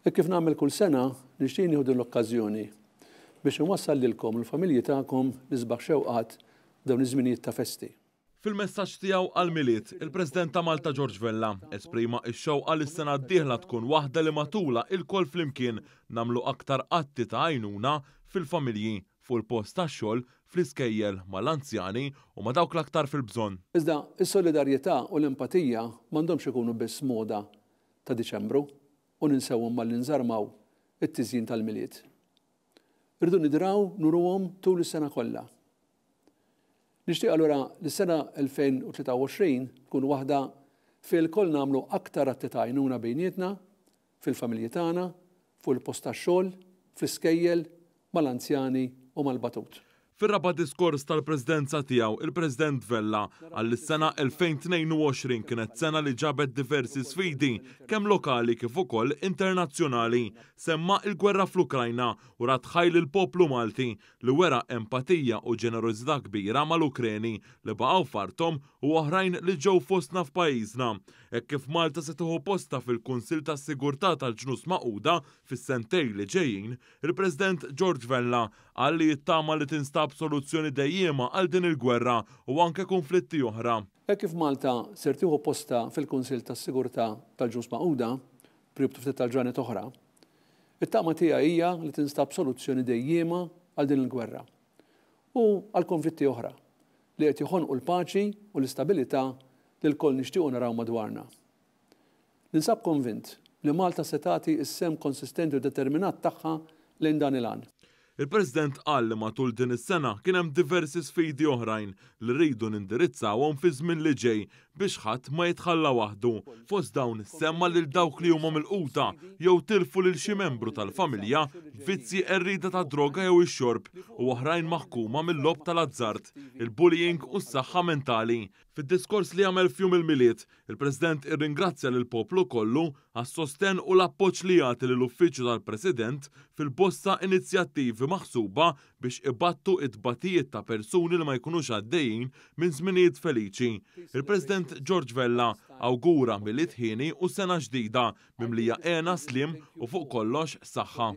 Kif nagħmel kull sena nixtieq nieħu din l-okkażjoni biex inwassal lilkom il-familji tagħkom l-isbaħ xewqat dawn iż-żminijiet ta' festi. Fil-messaġġ tiegħu għall-miliet, il-President ta' Malta George Vella esprima x-xewqa li s-sena d-dieħla tkun waħda li matula il-kol flimkien nagħmlu aktar atti ta' għajnuna fil-familji fuq il-post tax-xogħol, fl-iskejjel mal-anzjani u ma' dawk l-aktar fil-bżonn. Iżda is-solidarjetà u l-empatija m'għandhomx ikunu biss moda ta' Diċembru u ninsewhom mal nżarmaw it-tiżjin tal-miliet. Irdu nidraw nuruhom tul is-sena kollha. Nixtieq allura l-sena 2023 tkun waħda fil-koll nagħmlu aktar atti ta' għajnuna bejnietna, fil-familji tagħna, fuq il-post tax-xogħol, fl-iskejjel, mal-anzjani u mal-batut. Fir-raba' diskors tal-Presidenza tiegħu, il-President Vella għall is-sena 2022 kienet sena li ġabet diversi sfidi, kemm lokali kif ukoll internazzjonali. Semma l-gwerra fl-Ukrajna u rat ħajl il-poplu Malti li wera empatija u ġenerożità kbira mal-Ukreni li baqgħu fartom u oħrajn li ġew fostna f'pajjiżna. Hekk kif Malta se tieħu posta fil-Kunsill tas-Sigurtà tal-Ġnus Magħquda fis-sentejn li ġejjin, il-President George Vella qal li jittama li tinstab soluzzjoni dejjema għal din il-gwerra u anke konflitti oħra. Hekk kif Malta ser tieħu posta fil-Kunsill tas-Sigurtà tal-Ġnus Magħquda pribtu ftit tal-ġranet oħra, it-tama tiegħi hija li tinstab soluzzjoni dejjema għal din il-gwerra u għal konflitti oħra li qed joħonqu l-paċi u l-istabilità li l-koll nixtiequ naraw madwarna. Ninsab konvint li Malta se tagħti s-sem konsistenti u determinat tagħha lejn dan il-għan. Il-President qal li matul din is-sena kien hemm diversi sfidi oħrajn li rridu nindirizzawhom fi żmien li ġej biex ħadd ma jitħalla waħdu. Fost dawn semma lil dawk li huma milquta jew tilfu lil xi membru tal-familja b'vizzji qerrida ta' droga jew ix-xorb u oħrajn maħkuma mill-lob tal-azzard, il-bullying u s-saħħa mentali. Fid-diskors li għamel f'jum il-miliet, il-President irringrazzja lil poplu kollu għas-sosten u l-appoġġ li jagħti lill-Uffiċċju tal-President fil-bosta inizjattivi maħsuba biex ibattu it-tbatijiet ta' persuni li ma jkunux għaddejjin minn żminijiet feliċi. Il-President George Vella awgura miliet ħieni u sena ġdida mimlija għena slim u fuq kollox saħħa.